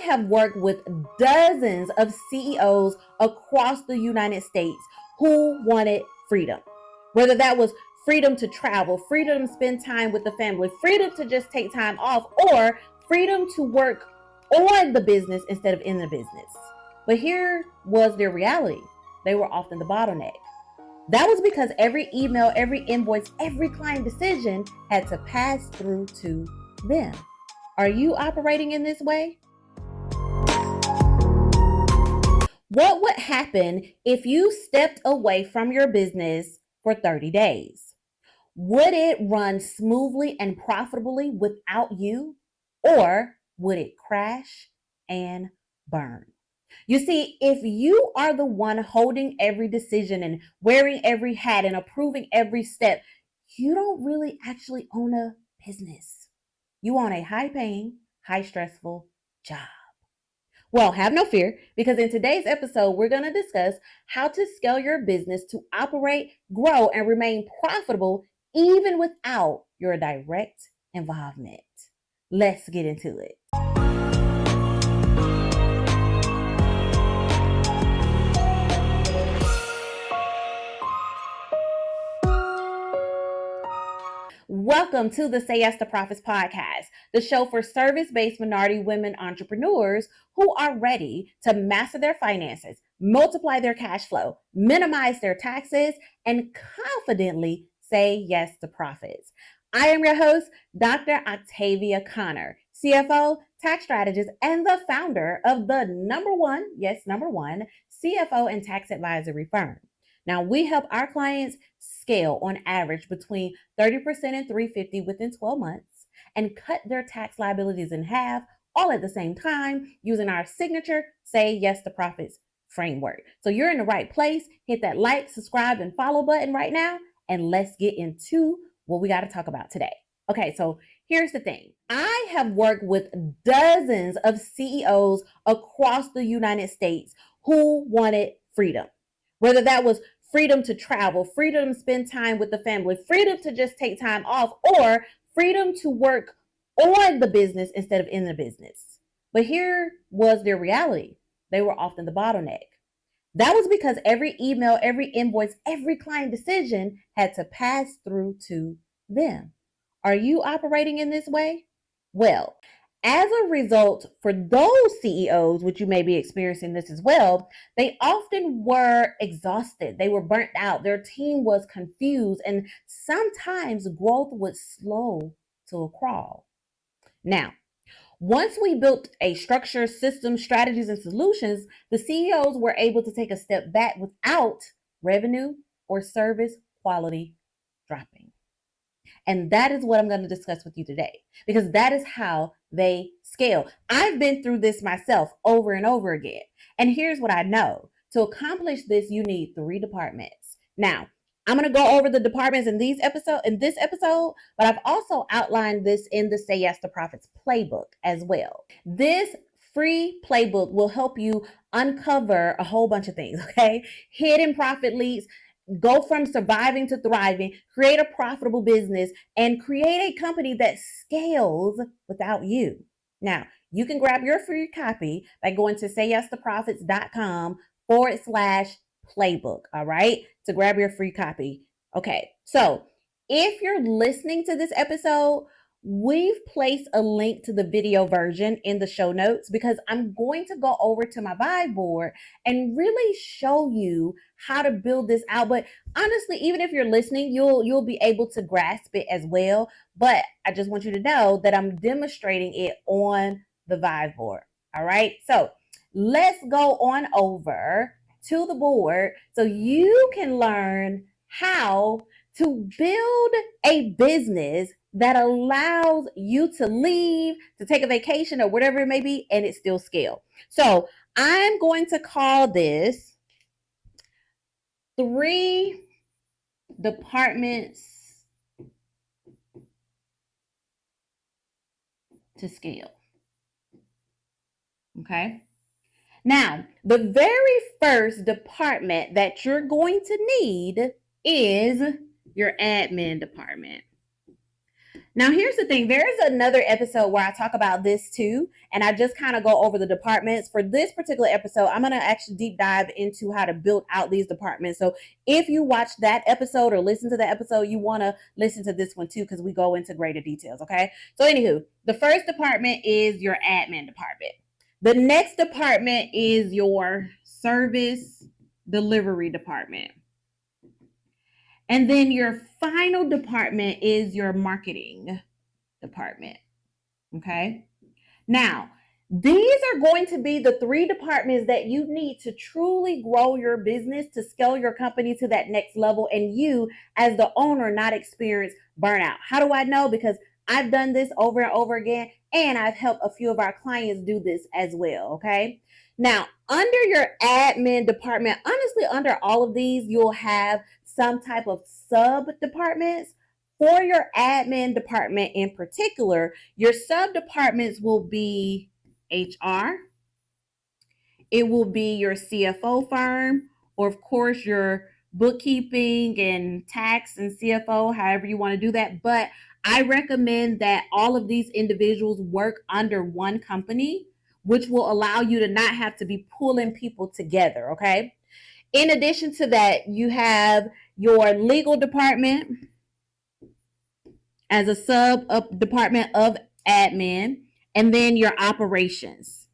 have worked with dozens of CEOs across the United States who wanted freedom. Whether that was freedom to travel, freedom to spend time with the family, freedom to just take time off, or freedom to work on the business instead of in the business. But here was their reality. They were often the bottleneck. That was because every email, every invoice, every client decision had to pass through to them. Are you operating in this way? What would happen if you stepped away from your business for 30 days? Would it run smoothly and profitably without you, or would it crash and burn? You see, if you are the one holding every decision and wearing every hat and approving every step, you don't really actually own a business. You own a high-paying, high-stressful job. Well, have no fear, because in today's episode, we're going to discuss how to scale your business to operate, grow, and remain profitable even without your direct involvement. Let's get into it. Welcome to the Say Yes to Profits Podcast, the show for service-based minority women entrepreneurs who are ready to master their finances, multiply their cash flow, minimize their taxes, and confidently say yes to profits. I am your host, Dr. Octavia Conner, CFO, tax strategist, and the founder of the number one CFO and tax advisory firm. Now, we help our clients scale on average between 30% and 350 within 12 months and cut their tax liabilities in half, all at the same time, using our signature Say Yes to Profits framework. So you're in the right place. Hit that like, subscribe, and follow button right now, and let's get into what we got to talk about today. Okay, so here's the thing. I have worked with dozens of CEOs across the United States who wanted freedom. Whether that was freedom to travel, freedom to spend time with the family, freedom to just take time off, or freedom to work on the business instead of in the business. But here was their reality. They were often the bottleneck. That was because every email, every invoice, every client decision had to pass through to them. Are you operating in this way? Well, as a result, for those CEOs, which you may be experiencing this as well, they often were exhausted. They were burnt out. Their team was confused, and sometimes growth would slow to a crawl. Now, once we built a structure, system, strategies, and solutions, the CEOs were able to take a step back without revenue or service quality dropping. And that is what I'm going to discuss with you today, because that is how they scale. I've been through this myself over and over again. And here's what I know. To accomplish this, you need 3 departments. Now, I'm going to go over the departments in this episode, but I've also outlined this in the Say Yes to Profits Playbook as well. This free playbook will help you uncover a whole bunch of things, okay? Hidden profit leads, go from surviving to thriving, create a profitable business, and create a company that scales without you. Now, you can grab your free copy by going to sayyes2profits.com/playbook, all right, to grab your free copy. Okay, so if you're listening to this episode, we've placed a link to the video version in the show notes, because I'm going to go over to my Vibe board and really show you how to build this out. But honestly, even if you're listening, you'll be able to grasp it as well. But I just want you to know that I'm demonstrating it on the Vibe board. All right. So let's go on over to the board so you can learn how to build a business that allows you to leave, to take a vacation or whatever it may be, and it still scale. So I'm going to call this 3 departments to scale. Okay. Now, the very first department that you're going to need is your admin department. Now, here's the thing. There is another episode where I talk about this too, and I just kind of go over the departments. For this particular episode, I'm going to actually deep dive into how to build out these departments. So if you watch that episode or listen to the episode, you want to listen to this one too, because we go into greater details, okay? So anywho, the first department is your admin department. The next department is your service delivery department. And then your final department is your marketing department. Okay. Now, these are going to be the 3 departments that you need to truly grow your business, to scale your company to that next level, and you, as the owner, not experience burnout. How do I know? Because I've done this over and over again, and I've helped a few of our clients do this as well. Okay. Now, under your admin department, honestly, under all of these, you'll have some type of sub departments. For your admin department in particular, your sub departments will be HR, it will be your CFO firm, or of course your bookkeeping and tax and CFO, however you want to do that. But I recommend that all of these individuals work under one company, which will allow you to not have to be pulling people together. Okay. In addition to that, you have your legal department as a sub department of admin, and then your operations.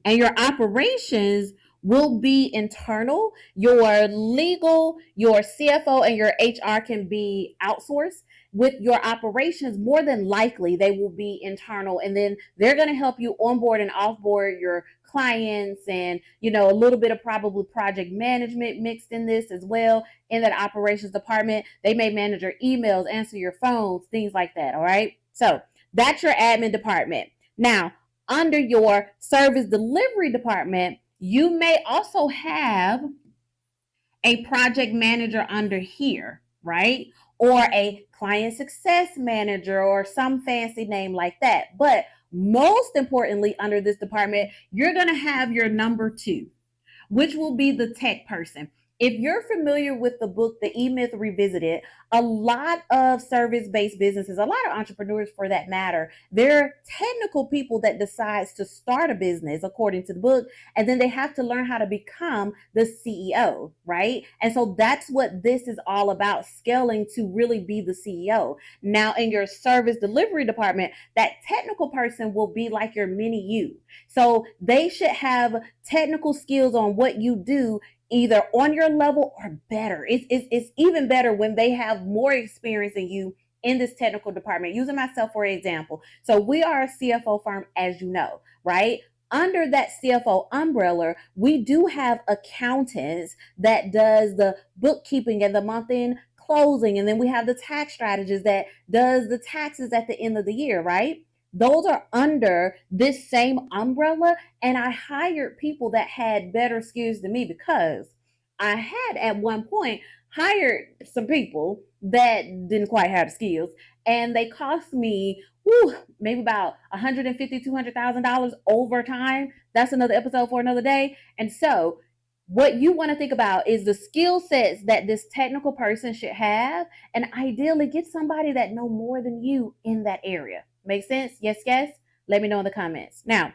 And your operations will be internal. Your legal, your CFO, and your HR can be outsourced. With your operations, more than likely they will be internal, and then they're going to help you onboard and offboard your clients, and a little bit of probably project management mixed in this as well. In that operations department, they may manage your emails, answer your phones, things like that. All right, so that's your admin department. Now, under your service delivery department, you may also have a project manager under here, right? Or a client success manager, or some fancy name like that. But most importantly, under this department, you're going to have your number 2, which will be the tech person. If you're familiar with the book, The E-Myth Revisited, a lot of service-based businesses, a lot of entrepreneurs for that matter, they're technical people that decides to start a business according to the book, and then they have to learn how to become the CEO, right? And so that's what this is all about, scaling to really be the CEO. Now, in your service delivery department, that technical person will be like your mini you. So they should have technical skills on what you do, either on your level or better. It's even better when they have more experience than you in this technical department. Using myself for example. So we are a CFO firm, as you know, right? Under that CFO umbrella, we do have accountants that does the bookkeeping and the month-end closing. And then we have the tax strategist that does the taxes at the end of the year, right? Those are under this same umbrella, and I hired people that had better skills than me, because I had at one point hired some people that didn't quite have the skills, and they cost me maybe about $150,000, $200,000 over time. That's another episode for another day. And so what you want to think about is the skill sets that this technical person should have, and ideally get somebody that know more than you in that area. Make sense? Yes, yes? Let me know in the comments. Now,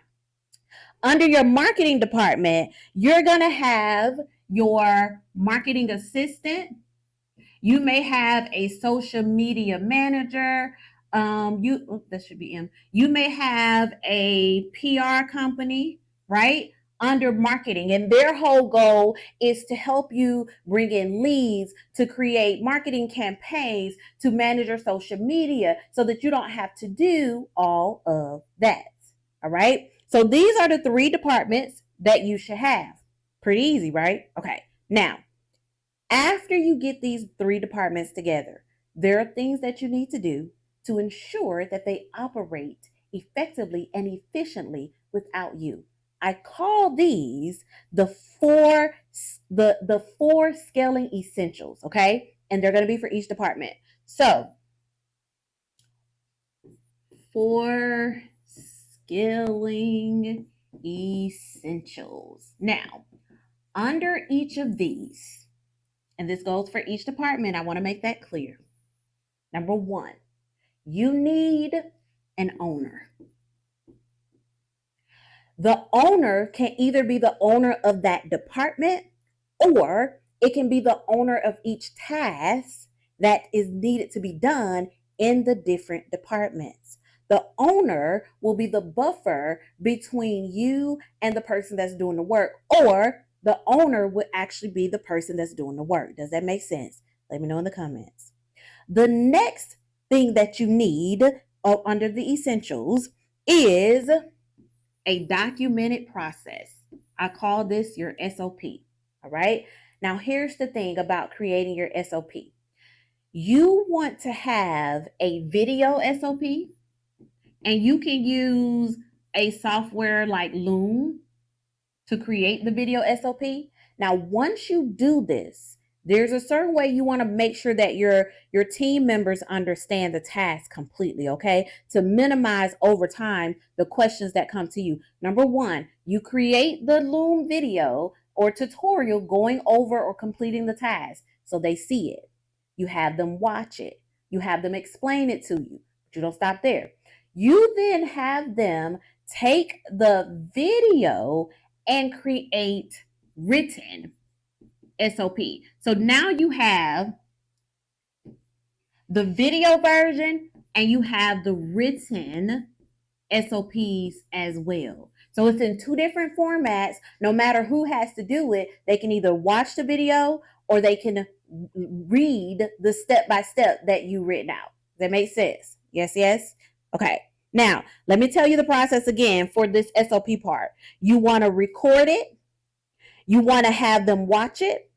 under your marketing department, you're going to have your marketing assistant. You may have a social media manager. That should be M. You may have a PR company, right? Under marketing, and their whole goal is to help you bring in leads, to create marketing campaigns, to manage your social media, so that you don't have to do all of that. All right, so these are the 3 departments that you should have. Pretty easy, right? Okay, now after you get these 3 departments together, there are things that you need to do to ensure that they operate effectively and efficiently without you. I call these the four scaling essentials, okay? And they're going to be for each department. So, 4 scaling essentials. Now, under each of these, and this goes for each department, I want to make that clear. Number 1, You need an owner. The owner can either be the owner of that department, or it can be the owner of each task that is needed to be done in the different departments. The owner will be the buffer between you and the person that's doing the work, or the owner would actually be the person that's doing the work. Does that make sense? Let me know in the comments. The next thing that you need under the essentials is a documented process. I call this your SOP. All right. Now, here's the thing about creating your SOP. You want to have a video SOP, and you can use a software like Loom to create the video SOP. Now, once you do this, there's a certain way you want to make sure that your team members understand the task completely, okay? To minimize over time the questions that come to you. Number one, you create the Loom video or tutorial going over or completing the task so they see it. You have them watch it. You have them explain it to you, but you don't stop there. You then have them take the video and create written SOP. So now you have the video version and you have the written SOPs as well. So it's in two different formats. No matter who has to do it, they can either watch the video or they can read the step-by-step that you written out. Does that make sense? Yes, yes? Okay. Now, let me tell you the process again for this SOP part. You want to record it. You want to have them watch it.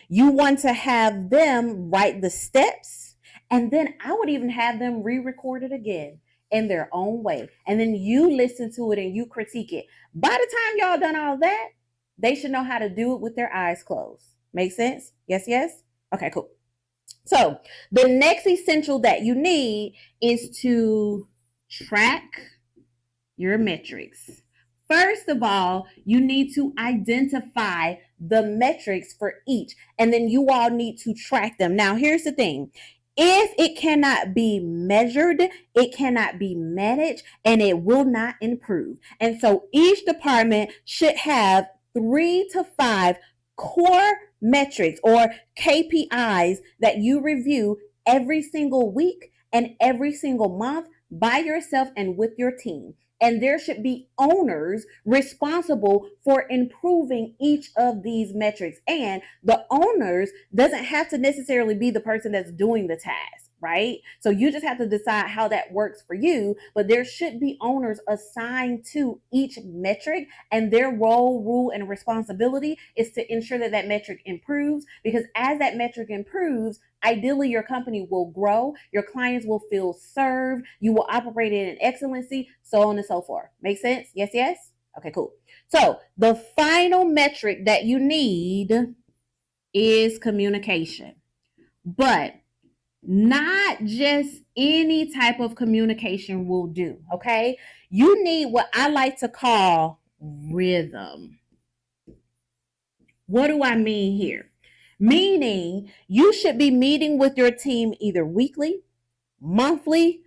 You want to have them write the steps. And then I would even have them re-record it again in their own way. And then you listen to it and you critique it. By the time y'all done all that, they should know how to do it with their eyes closed. Make sense? Yes, yes? Okay, cool. So the next essential that you need is to track your metrics. First of all, you need to identify the metrics for each, and then you all need to track them. Now, here's the thing. If it cannot be measured, it cannot be managed, and it will not improve. And so each department should have 3 to 5 core metrics or KPIs that you review every single week and every single month by yourself and with your team. And there should be owners responsible for improving each of these metrics. And the owners doesn't have to necessarily be the person that's doing the task, right? So you just have to decide how that works for you. But there should be owners assigned to each metric, and their role, rule, and responsibility is to ensure that that metric improves. Because as that metric improves, ideally, your company will grow, your clients will feel served, you will operate in excellency, so on and so forth. Make sense? Yes, yes? Okay, cool. So the final metric that you need is communication. But not just any type of communication will do, okay? You need what I like to call rhythm. What do I mean here? Meaning you should be meeting with your team either weekly, monthly,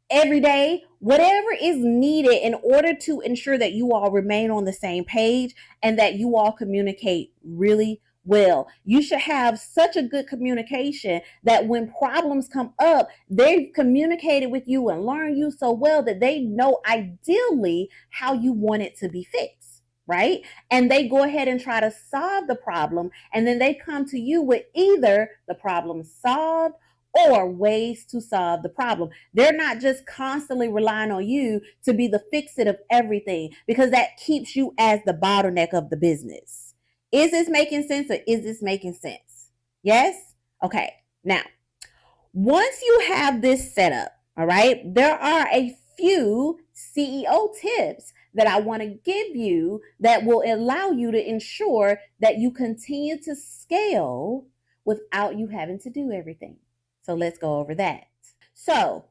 every day, whatever is needed in order to ensure that you all remain on the same page and that you all communicate really well. You should have such a good communication that when problems come up, they've communicated with you and learned you so well that they know ideally how you want it to be fixed, right? And they go ahead and try to solve the problem, and then they come to you with either the problem solved or ways to solve the problem. They're not just constantly relying on you to be the fix-it of everything, because that keeps you as the bottleneck of the business. Is this making sense, or is this making sense? Yes? Okay. Now, once you have this set up, all right, there are a few CEO tips that I want to give you that will allow you to ensure that you continue to scale without you having to do everything. So let's go over that. So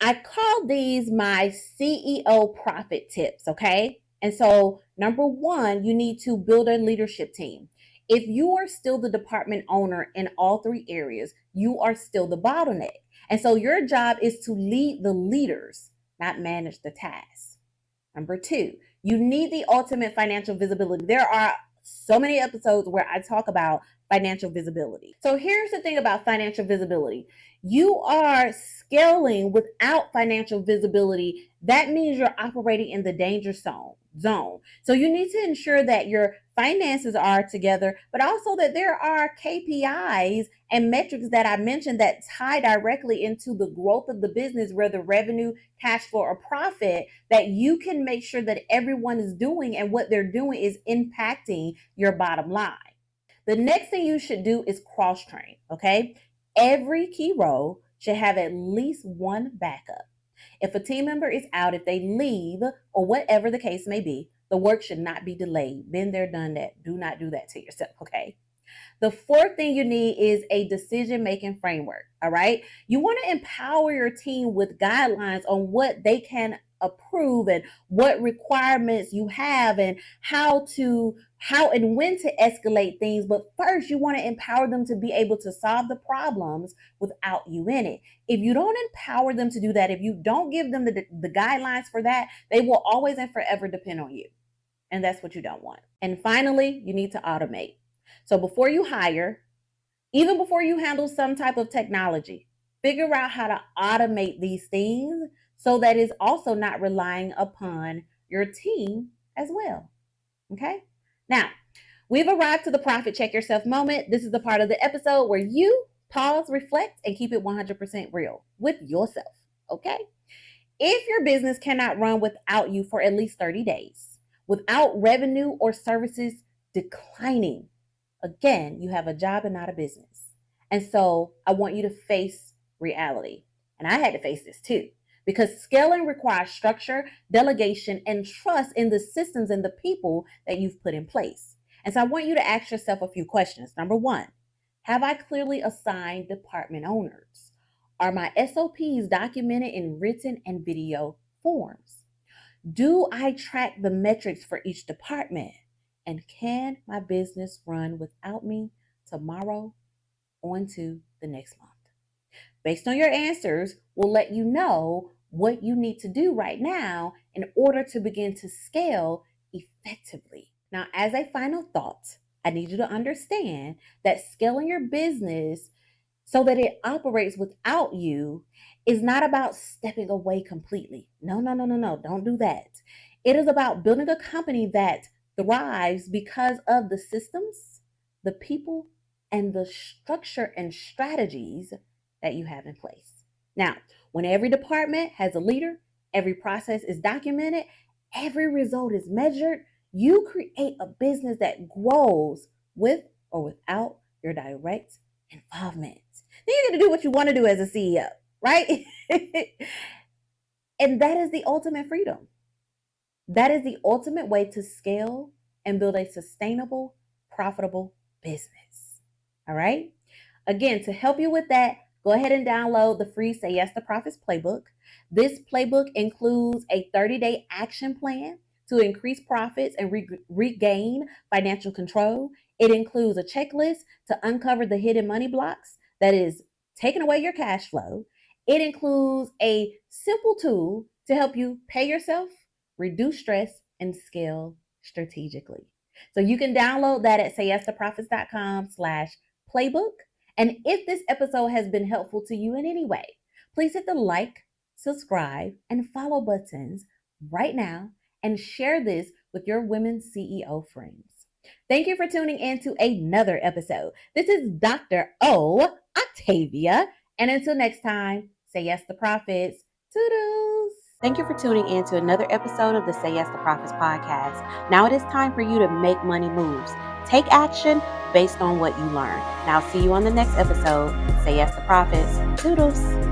I call these my CEO profit tips, okay? And so number one, you need to build a leadership team. If you are still the department owner in all three areas, you are still the bottleneck. And so your job is to lead the leaders, not manage the tasks. Number 2, you need the ultimate financial visibility. There are so many episodes where I talk about financial visibility. So here's the thing about financial visibility. You are scaling without financial visibility. That means you're operating in the danger zone. So you need to ensure that your finances are together, but also that there are KPIs and metrics that I mentioned that tie directly into the growth of the business, whether revenue, cash flow, or profit, that you can make sure that everyone is doing and what they're doing is impacting your bottom line. The next thing you should do is cross-train, okay? Every key role should have at least one backup. If a team member is out, if they leave, or whatever the case may be, the work should not be delayed. Been there, done that. Do not do that to yourself, okay? The fourth thing you need is a decision-making framework, all right? You want to empower your team with guidelines on what they can approve and what requirements you have and how and when to escalate things. But first, you want to empower them to be able to solve the problems without you in it. If you don't empower them to do that, if you don't give them the guidelines for that, they will always and forever depend on you. And that's what you don't want. And finally, you need to automate. So before you hire, even before you handle some type of technology, figure out how to automate these things so that it's also not relying upon your team as well. Okay? Now, we've arrived to the profit check yourself moment. This is the part of the episode where you pause, reflect, and keep it 100% real with yourself. Okay? If your business cannot run without you for at least 30 days, without revenue or services declining, again, you have a job and not a business. And so I want you to face reality. And I had to face this too, because scaling requires structure, delegation, and trust in the systems and the people that you've put in place. And so I want you to ask yourself a few questions. Number 1, have I clearly assigned department owners? Are my SOPs documented in written and video forms? Do I track the metrics for each department? And can my business run without me tomorrow on to the next month? Based on your answers, we'll let you know what you need to do right now in order to begin to scale effectively. Now, as a final thought, I need you to understand that scaling your business so that it operates without you is not about stepping away completely. No, don't do that. It is about building a company that thrives because of the systems, the people, and the structure and strategies that you have in place. Now, when every department has a leader, every process is documented, every result is measured, you create a business that grows with or without your direct involvement. Then you get to do what you want to do as a CEO, right? And that is the ultimate freedom. That is the ultimate way to scale and build a sustainable, profitable business. All right? Again, to help you with that, go ahead and download the free Say Yes to Profits Playbook. This playbook includes a 30-day action plan to increase profits and regain financial control. It includes a checklist to uncover the hidden money blocks that is taking away your cash flow. It includes a simple tool to help you pay yourself, reduce stress, and scale strategically. So you can download that at sayyestoprofits.com/playbook. And if this episode has been helpful to you in any way, please hit the like, subscribe, and follow buttons right now and share this with your women CEO friends. Thank you for tuning in to another episode. This is Dr. O, Octavia. And until next time, say yes to profits. Toodles. Thank you for tuning in to another episode of the Say Yes to Profits podcast. Now it is time for you to make money moves. Take action based on what you learn. Now see you on the next episode. Say yes to profits. Toodles.